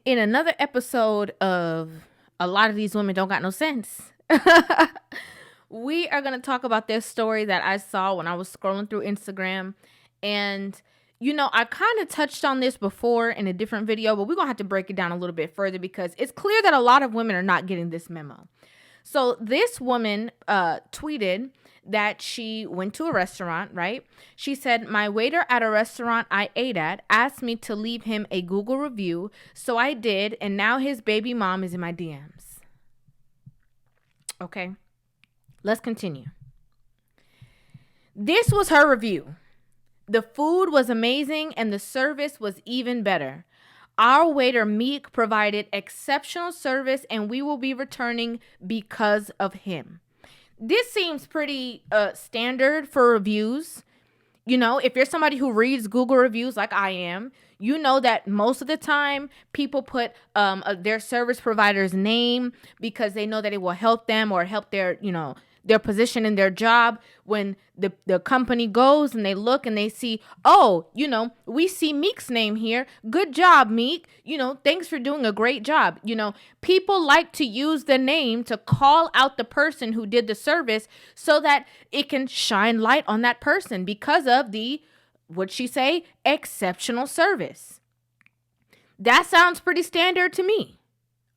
in another episode of A Lot of These Women Don't Got No Sense, we are going to talk about this story that I saw when I was scrolling through Instagram. And, I kind of touched on this before in a different video, but we're going to have to break it down a little bit further because it's clear that a lot of women are not getting this memo. So this woman tweeted that she went to a restaurant, right? She said, my waiter at a restaurant I ate at asked me to leave him a Google review. So I did. And now his baby mom is in my DMs. Okay, let's continue. This was her review. The food was amazing and the service was even better. Our waiter Meek provided exceptional service and we will be returning because of him. This seems pretty standard for reviews. If you're somebody who reads Google reviews like I am, you know that most of the time people put their service provider's name because they know that it will help them or help their position in their job. When the company goes and they look and they see, we see Meek's name here. Good job, Meek. Thanks for doing a great job. People like to use the name to call out the person who did the service so that it can shine light on that person because of the, what'd she say, exceptional service. That sounds pretty standard to me.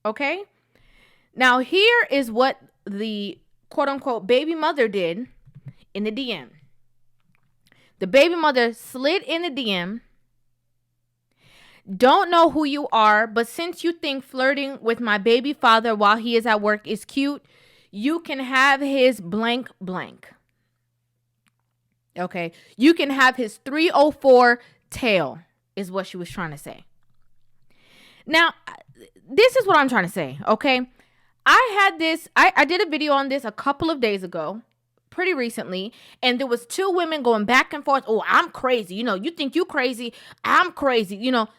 Okay. Now here is what the quote unquote baby mother did in the DM. The baby mother slid in the DM. Don't know who you are, but since you think flirting with my baby father while he is at work is cute, you can have his blank blank. Okay. You can have his 304 tail is what she was trying to say. Now, this is what I'm trying to say. Okay. I did a video on this a couple of days ago, pretty recently, and there was two women going back and forth. Oh, I'm crazy. You think you crazy. I'm crazy.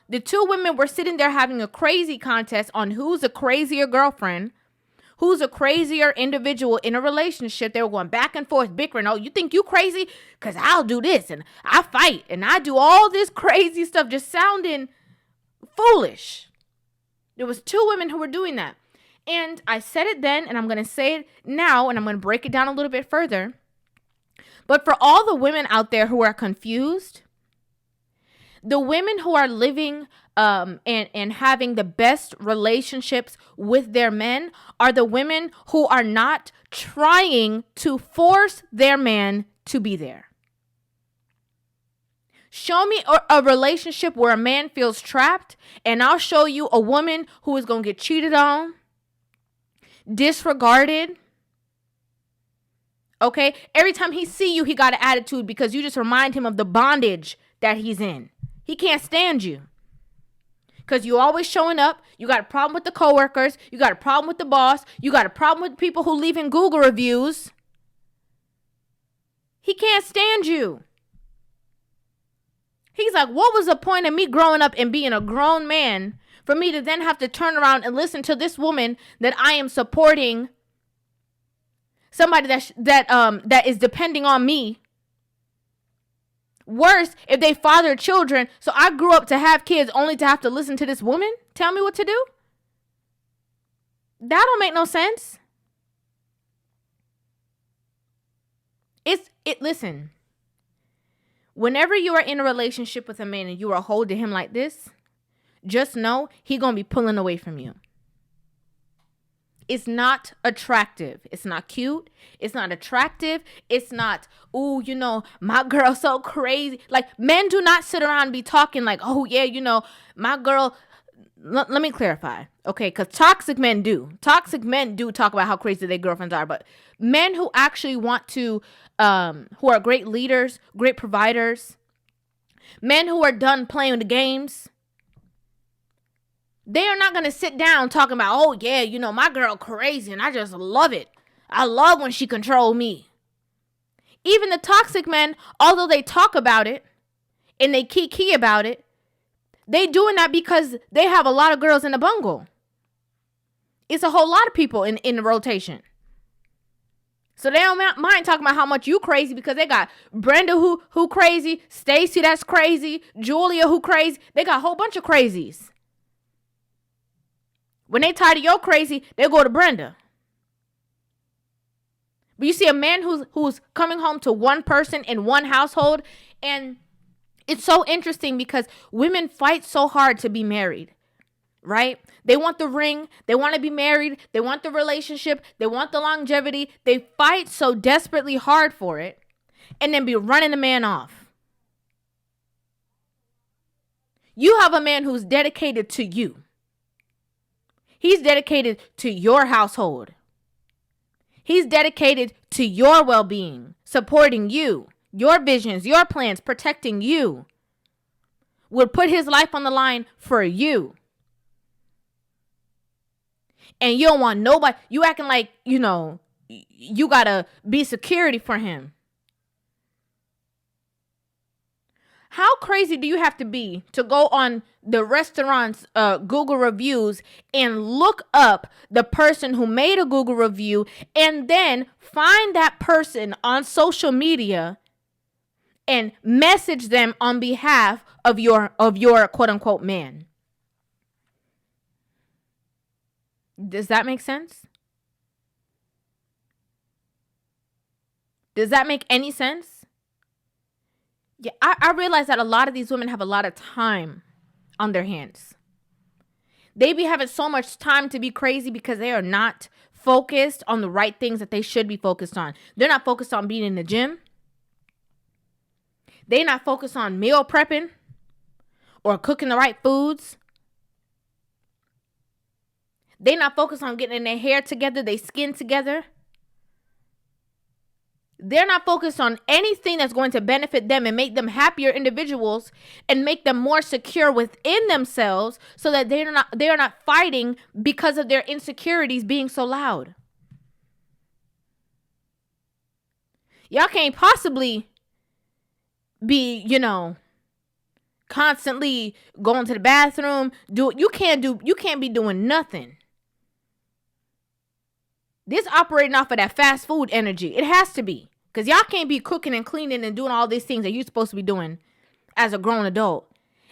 The two women were sitting there having a crazy contest on who's a crazier girlfriend, who's a crazier individual in a relationship. They were going back and forth, bickering. Oh, you think you crazy? Because I'll do this, and I fight, and I do all this crazy stuff, just sounding foolish. There was two women who were doing that. And I said it then, and I'm going to say it now, and I'm going to break it down a little bit further. But for all the women out there who are confused, the women who are living and having the best relationships with their men are the women who are not trying to force their man to be there. Show me a relationship where a man feels trapped, and I'll show you a woman who is going to get cheated on, disregarded. Okay, every time he see you, he got an attitude because you just remind him of the bondage that he's in. He can't stand you because you always showing up. You got a problem with the coworkers. You got a problem with the boss. You got a problem with people who leave in Google reviews. He can't stand you. He's like, what was the point of me growing up and being a grown man for me to then have to turn around and listen to this woman that I am supporting, somebody that is depending on me. Worse, if they father children. So I grew up to have kids only to have to listen to this woman tell me what to do? That don't make no sense. Listen. Whenever you are in a relationship with a man and you are holding him like this, just know he gonna be pulling away from you. It's not attractive. It's not cute. It's not attractive. It's not, my girl's so crazy. Like, men do not sit around and be talking like, oh yeah, my girl. Let me clarify, okay? Because toxic men do. Toxic men do talk about how crazy their girlfriends are. But men who actually want to, who are great leaders, great providers, men who are done playing the games, they are not going to sit down talking about, oh, yeah, my girl crazy and I just love it. I love when she control me. Even the toxic men, although they talk about it and they kiki about it, they doing that because they have a lot of girls in the bungle. It's a whole lot of people in the rotation. So they don't mind talking about how much you crazy because they got Brenda who crazy, Stacy that's crazy, Julia who crazy. They got a whole bunch of crazies. When they tired of your crazy, they go to Brenda. But you see a man who's coming home to one person in one household, and it's so interesting because women fight so hard to be married, right? They want the ring, they want to be married, they want the relationship, they want the longevity. They fight so desperately hard for it, and then be running the man off. You have a man who's dedicated to you. He's dedicated to your household. He's dedicated to your well-being, supporting you, your visions, your plans, protecting you. Would put his life on the line for you. And you don't want nobody, you acting like, you gotta be security for him. How crazy do you have to be to go on the restaurant's Google reviews and look up the person who made a Google review and then find that person on social media and message them on behalf of your quote unquote man? Does that make sense? Does that make any sense? Yeah, I realize that a lot of these women have a lot of time on their hands. They be having so much time to be crazy because they are not focused on the right things that they should be focused on. They're not focused on being in the gym. They're not focused on meal prepping or cooking the right foods. They're not focused on getting their hair together, their skin together. They're not focused on anything that's going to benefit them and make them happier individuals and make them more secure within themselves so that they are not fighting because of their insecurities being so loud. Y'all can't possibly be, constantly going to the bathroom. You can't be doing nothing. This operating off of that fast food energy. It has to be. Because y'all can't be cooking and cleaning and doing all these things that you're supposed to be doing as a grown adult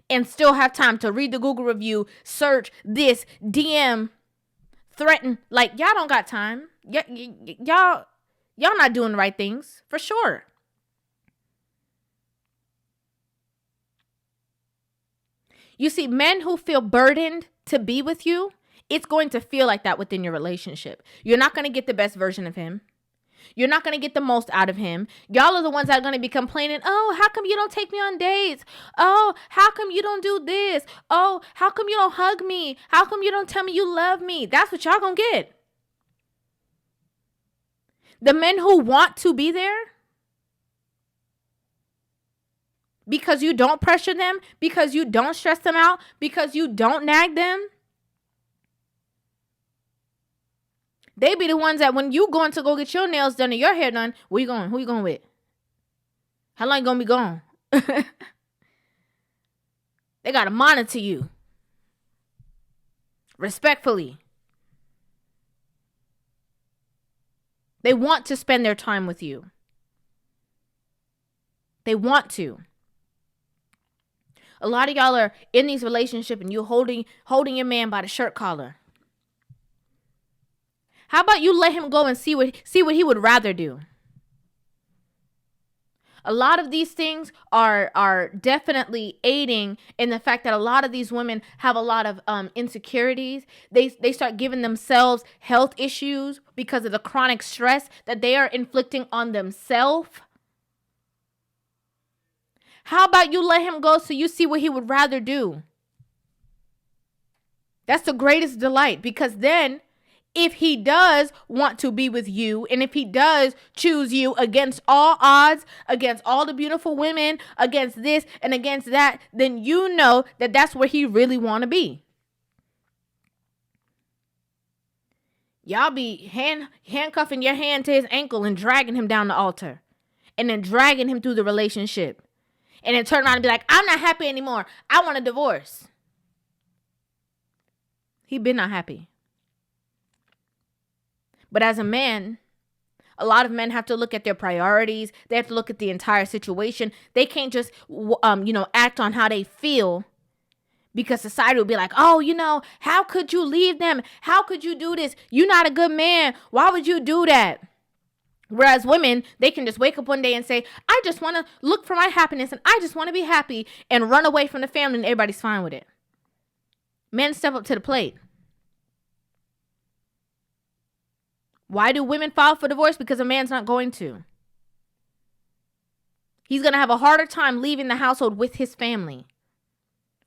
and still have time to read the Google review, search this, DM, threaten. Like, y'all don't got time. Y'all not doing the right things, for sure. You see, men who feel burdened to be with you, it's going to feel like that within your relationship. You're not going to get the best version of him. You're not going to get the most out of him. Y'all are the ones that are going to be complaining. Oh, how come you don't take me on dates? Oh, how come you don't do this? Oh, how come you don't hug me? How come you don't tell me you love me? That's what y'all going to get. The men who want to be there because you don't pressure them, because you don't stress them out, because you don't nag them, they be the ones that when you going to go get your nails done or your hair done, where you going? Who you going with? How long you going to be gone? They got to monitor you. Respectfully. They want to spend their time with you. They want to. A lot of y'all are in these relationships and you holding your man by the shirt collar. How about you let him go and see what he would rather do? A lot of these things are definitely aiding in the fact that a lot of these women have a lot of insecurities. They start giving themselves health issues because of the chronic stress that they are inflicting on themselves. How about you let him go so you see what he would rather do? That's the greatest delight, because then if he does want to be with you, and if he does choose you against all odds, against all the beautiful women, against this and against that, then you know that that's where he really want to be. Y'all be handcuffing your hand to his ankle and dragging him down the altar, and then dragging him through the relationship, and then turn around and be like, I'm not happy anymore. I want a divorce. He been not happy. But as a man, a lot of men have to look at their priorities. They have to look at the entire situation. They can't just, act on how they feel, Because society will be like, oh, how could you leave them? How could you do this? You're not a good man. Why would you do that? Whereas women, they can just wake up one day and say, I just want to look for my happiness and I just want to be happy, and run away from the family, and everybody's fine with it. Men step up to the plate. Why do women file for divorce? Because a man's not going to. He's going to have a harder time leaving the household with his family.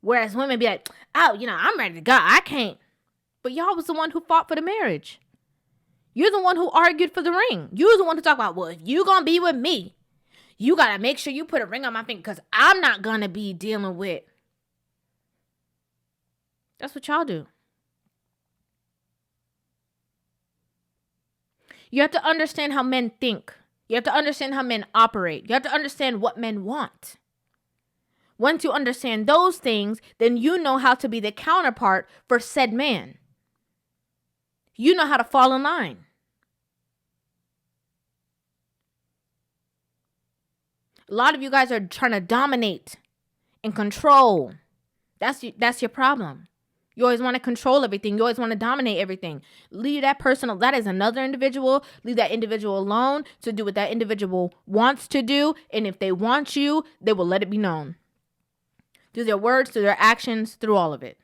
Whereas women be like, oh, I'm ready to go. I can't. But y'all was the one who fought for the marriage. You're the one who argued for the ring. You're the one who talked about, well, if you going to be with me, you got to make sure you put a ring on my finger, because I'm not going to be dealing with. That's what y'all do. You have to understand how men think. You have to understand how men operate. You have to understand what men want. Once you understand those things, then you know how to be the counterpart for said man. You know how to fall in line. A lot of you guys are trying to dominate and control. That's your problem. You always want to control everything. You always want to dominate everything. Leave that person. That is another individual. Leave that individual alone to do what that individual wants to do. And if they want you, they will let it be known. Through their words, through their actions, through all of it.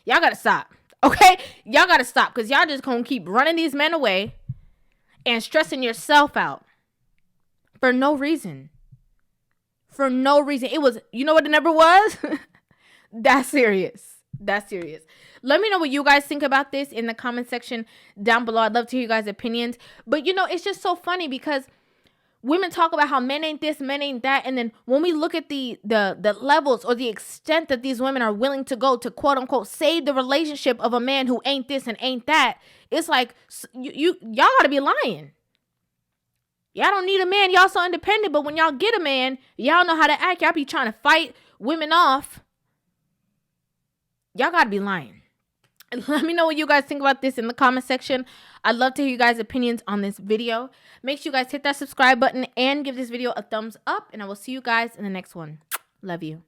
Y'all got to stop. Okay? Y'all got to stop, because y'all just going to keep running these men away and stressing yourself out for no reason. For no reason. It was, you know what the number was? That's serious. That's serious. Let me know what you guys think about this in the comment section down below. I'd love to hear you guys' opinions. But, it's just so funny because women talk about how men ain't this, men ain't that. And then when we look at the levels or the extent that these women are willing to go to, quote unquote, save the relationship of a man who ain't this and ain't that, it's like, y'all gotta be lying. Y'all don't need a man. Y'all so independent. But when y'all get a man, y'all know how to act. Y'all be trying to fight women off. Y'all gotta be lying. Let me know what you guys think about this in the comment section. I'd love to hear you guys' opinions on this video. Make sure you guys hit that subscribe button and give this video a thumbs up. And I will see you guys in the next one. Love you.